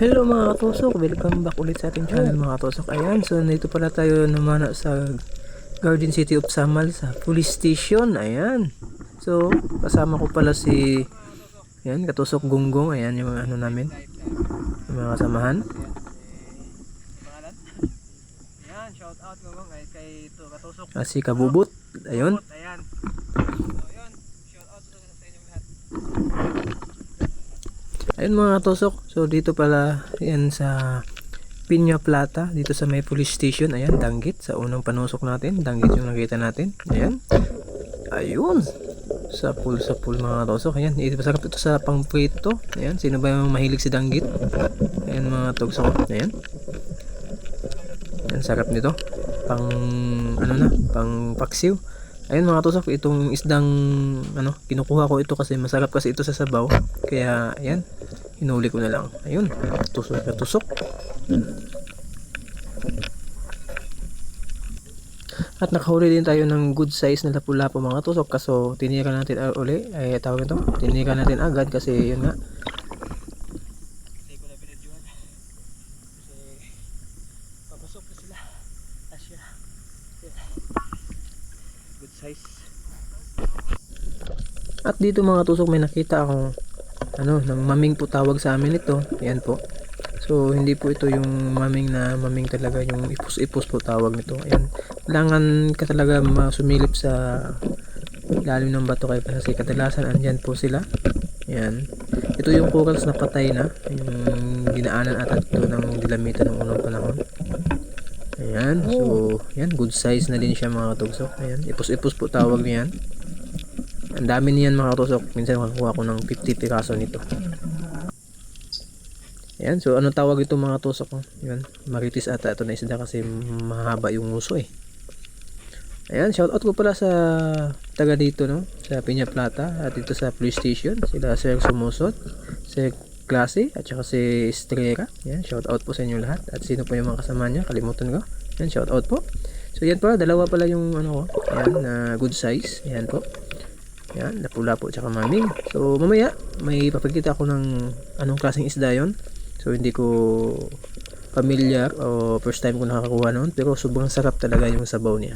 Hello mga katusok, welcome back ulit sa ating channel mga katusok. Ayan, so nandito pala tayo naman sa Garden City of Samal sa police station. Ayan, so kasama ko pala si ayan, katusok Gunggong. Ayan yung ano namin, yung mga kasamahan. Ayan, shout out Gunggong kay katusok. Si Kabubut. Ayun. Ayan. Ayun, shout out sa inyong lahat. Ayun mga katusok, so dito pala yan sa Piña Plata, dito sa may police station. Ayan, Danggit sa unang panusok natin. Danggit yung nakita natin. Ayan. Ayun. Sa pool mga katusok. Ayan, masarap ito sa pangprito. Ayan, sino ba yung mahilig si Danggit? Ayan mga katusok. Ayan. Ayan, sarap nito. Pang ano na, pang paksiw. Ayun mga katusok, itong isdang ano, kinukuha ko ito kasi masarap kasi ito sa sabaw. Kaya ayan, hinuli ko na lang. Ayun, tusok na tusok. At nakahuli din tayo ng good size na lapu-lapu mga tusok. Kaso tinira natin uli, ay tawag ito, tinira natin agad kasi yun nga. Hindi ko na binidyohan. Kasi papasok na sila. Asya. Good size. At dito mga tusok may nakita akong ano, ng maming po tawag sa amin ito. Ayan po. So hindi po ito yung maming na maming talaga, yung ipus-ipus po tawag nito. Ayan. Kailangan ka talaga masumilip sa lalim ng bato kay kasi kadalasan andyan po sila. Ayan. Ito yung corals na patay na, yung dinaanan ata ito ng dilamitan ng unang panahon. Ayan. So, ayan, good size na din siya mga katugsok. Ayan. Ipus-ipus po tawag niyan. Ang dami niyan mga katusok. Minsan makakuha ko ng 50 piraso nito. Ayan. So ano tawag ito mga katusok? Ayan. Maritis ata ito na isda kasi mahaba yung uso eh. Ayan. Shout out ko pala sa taga dito, no? Sa Piña Plata at dito sa police station. Sila Sir Sumusot, Sir Klase at saka si Estrera. Ayan. Shout out po sa inyo lahat. At sino po yung mga kasama niya? Kalimutan ko. Ayan. Shout out po. So yan pala. Dalawa pala yung ano ko. Ayan. Na good size. Ayan po. Yan, lapu-lapu tsaka maming. So mamaya may papakita ako ng anong klaseng isda yon. So hindi ko familiar o first time ko nakakakuha noon, pero sobrang sarap talaga yung sabaw niya.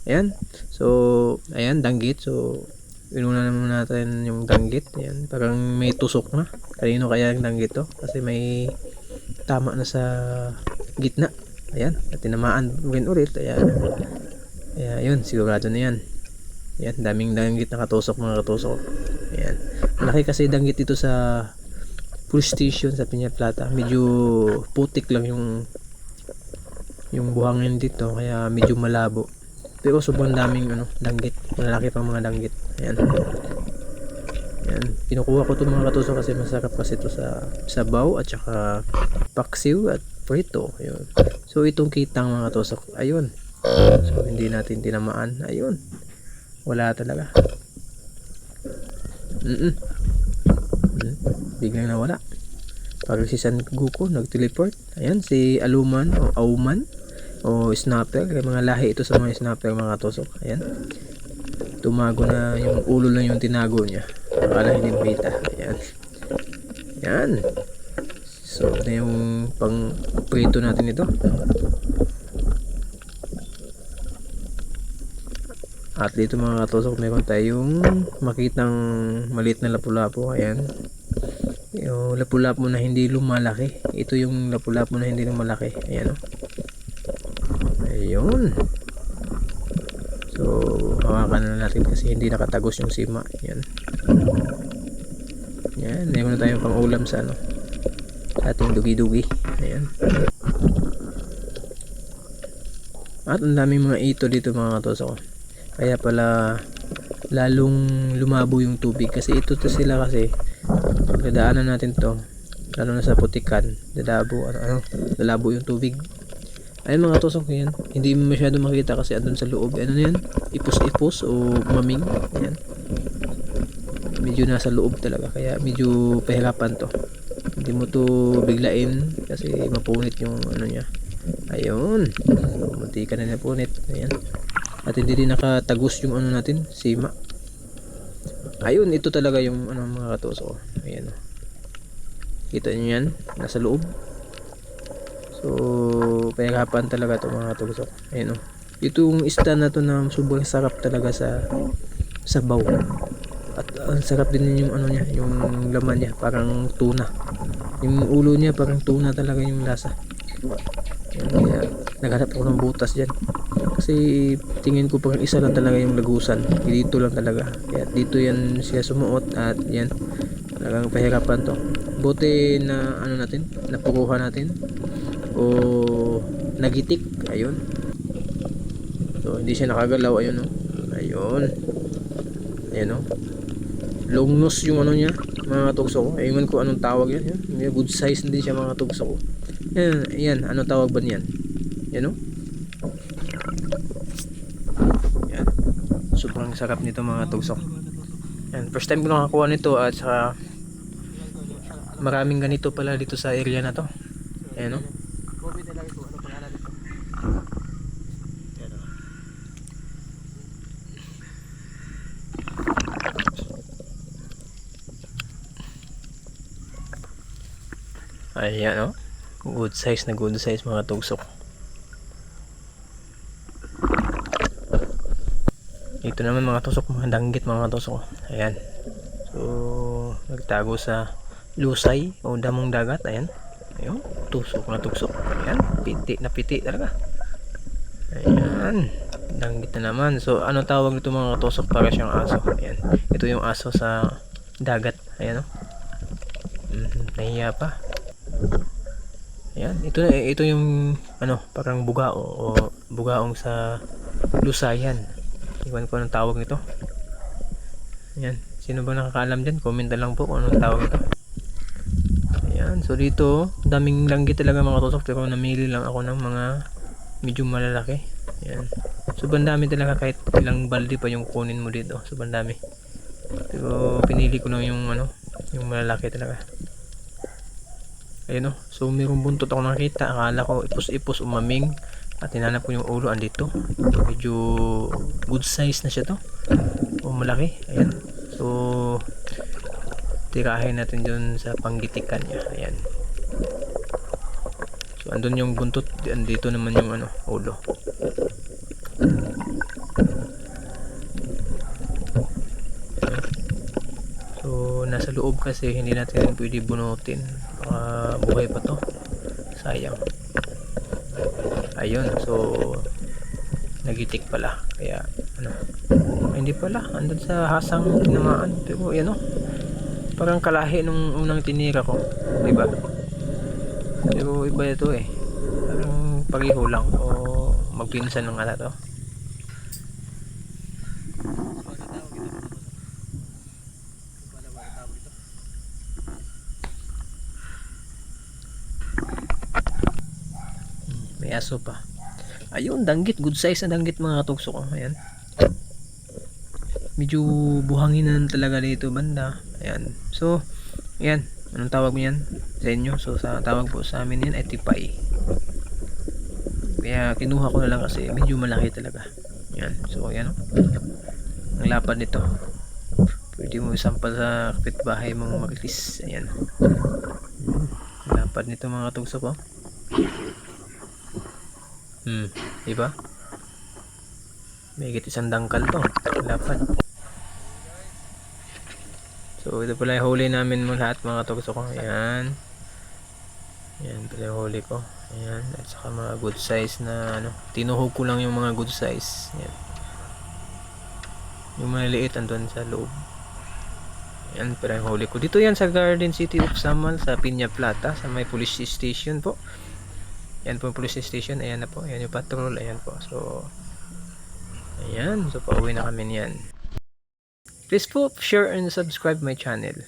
Ayan. So ayan, danggit. So inuna naman natin yung danggit. Ayan, parang may tusok na. Kanino kaya yung danggit to? Kasi may tama na sa gitna. Ayan, at tinamaan rin ulit. Ayan. Ayan, yun, sigurado na yan. Yan, daming danggit na katusok mga katusok. Yan. Malaki kasi danggit dito sa police station sa Piña Plata. Medyo putik lang yung buhangin dito kaya medyo malabo. Pero sobrang daming ano, danggit. Malaki pang mga danggit. Ayan. Yan. Kinukuha ko 'tong mga katusok kasi masarap kasi ito sa sabaw at saka paksiw at prito. Ayun. So itong kitang mga katusok. Ayun. So hindi natin tinamaan. Ayun. Wala talaga. Biglang nawala. Parang si San Goku nag-teleport. Ayan, si Aluman o Auman o Snapper. Kaya mga lahi ito sa mga Snapper mga tusok. Ayan. Tumago na, yung ulo lang yung tinago niya. Akala hindi makita. Ayan. Ayan. So, na yung pang prito natin ito. At dito mga katusok, meron tayong makitang maliit na lapu-lapu. Ayan. Yung lapu-lapu na hindi lumalaki. Ito yung lapu-lapu na hindi lumalaki. Ayan o. Ayun. So, hawakan na natin kasi hindi nakatagos yung sima. Ayan. Ayan. Meron na tayong pang ulam sa ano, sa ating dugi-dugi. Ayan. At ang daming mga ito dito mga katusok. Kaya pala lalong lumabo yung tubig kasi ito to sila kasi dadaanan natin to lalo na sa putikan, lalabo yung tubig. Ayun mga tusok, yan hindi masyado makita kasi andun sa loob, ano yan, ipus-ipus o maming. Ayan, medyo nasa loob talaga kaya medyo pahirapan to, hindi mo to biglain kasi mapunit yung ano niya. Ayun, so, munti ka na napunit. Ayan. At hindi din nakatagos yung ano natin, sima. Ayun, ito talaga yung ano mga katusok. Ayan. Kita niyo yan, nasa loob. So pahirapan talaga to mga tugsok. Ayun, oh. Itong isda na to na sobrang sarap talaga sa sabaw. At ang sarap din yung ano niya, yung laman niya, parang tuna. Yung ulo niya parang tuna talaga yung lasa. Yan, kaya naghanap ako ng butas dyan. Kasi tingin ko parang isa lang talaga yung lagusan. Dito lang talaga. Kaya dito yan siya sumuot at yan. Talagang pahirapan to. Buti na ano natin, napukuha natin. O nagitik. Ayun. So hindi siya nakagalaw. Ayun, oh. Ayun. Ayun, oh. Long nose yung ano niya, mga tugso ko. Ayun ko anong tawag yan. May good size din siya mga tugso ko. Yan, yan. Ano tawag ba niyan? Yan, oh. Yan. Sobrang sarap nito mga tugsok. Yan. First time ko nakakuha nito at saka maraming ganito pala dito sa area na to. Yan, oh. Kobe talaga ito. Ano pangalan nito? Yan, oh. Ayan, oh. Good size na good size mga tugsok. Ito naman mga tusok, mga danggit mga tusok. Ayan. So nagtago sa lusay o damong dagat. Ayan. Ayun, tusok na tusok. Ayan, piti na piti talaga. Ayan, danggit na naman. So ano tawag nito mga tusok? Para siyang aso. Ayan. Ito yung aso sa dagat. Ayan, oh. Nahiya pa. Ayan, ito yung ano, parang bugao o bugaong sa lusayan. Iwan ko anong tawag nito. Ayan, sino ba nakakaalam dyan? Comment na lang po kung anong tawag nito. Ayan, so dito daming langgit talaga mga tusok, pero namili lang ako ng mga medyo malalaki. Ayan, sobrang dami talaga, kahit ilang balde pa yung kunin mo dito, sobrang dami. Pero pinili ko lang yung ano, yung malalaki talaga. Ayun, oh. So mayroong buntot ako nakita. Akala ko ipos-ipos umaming. At hinanap ko yung ulo, andito. Medyo good size na siya to. O malaki. Ayan. So tirahin natin dun sa panggitikan niya. Ayan. So andun yung buntot. Andito naman yung ano, ulo. So nasa loob kasi hindi natin pwede bunutin. Baka buhay pa to. Sayang. Ayun, so nagitik pala. Kaya ano, hindi pala, andun sa hasang tinamaan. Pero yan, oh, parang kalahi nung unang tinira ko, diba? Pero iba ito eh, parang pareho lang o magpinsan ng ala to. May aso pa. Ayun, danggit, good size na danggit mga katugso ko. Ayan, medyo buhanginan talaga dito banda. Ayan, so ayan, anong tawag mo yan sa inyo? So sa tawag po sa amin yan ay tipay. Kaya kinuha ko na lang kasi medyo malaki talaga. Ayan, so ayan, oh. Ang lapad nito, pwede mo isampal sa kapitbahay mong maritis. Ayan, ang lapad nito mga katugso ko. Diba? May higit isang dangkal to. Lapad. So ito pala yung huli namin mo lahat mga tugso ko. Ayan. Ayan pala yung huli ko. Ayan. At saka mga good size na ano. Tinuhog ko lang yung mga good size. Ayan. Yung maliliit andun sa loob. Ayan pala yung huli ko. Dito yan sa Garden City of Samal sa Piña Plata. Sa may police station po. Ayan po yung police station. Ayan na po. Ayan yung patrol. Ayan po. So ayan. So pauwi na kami niyan. Please po share and subscribe my channel.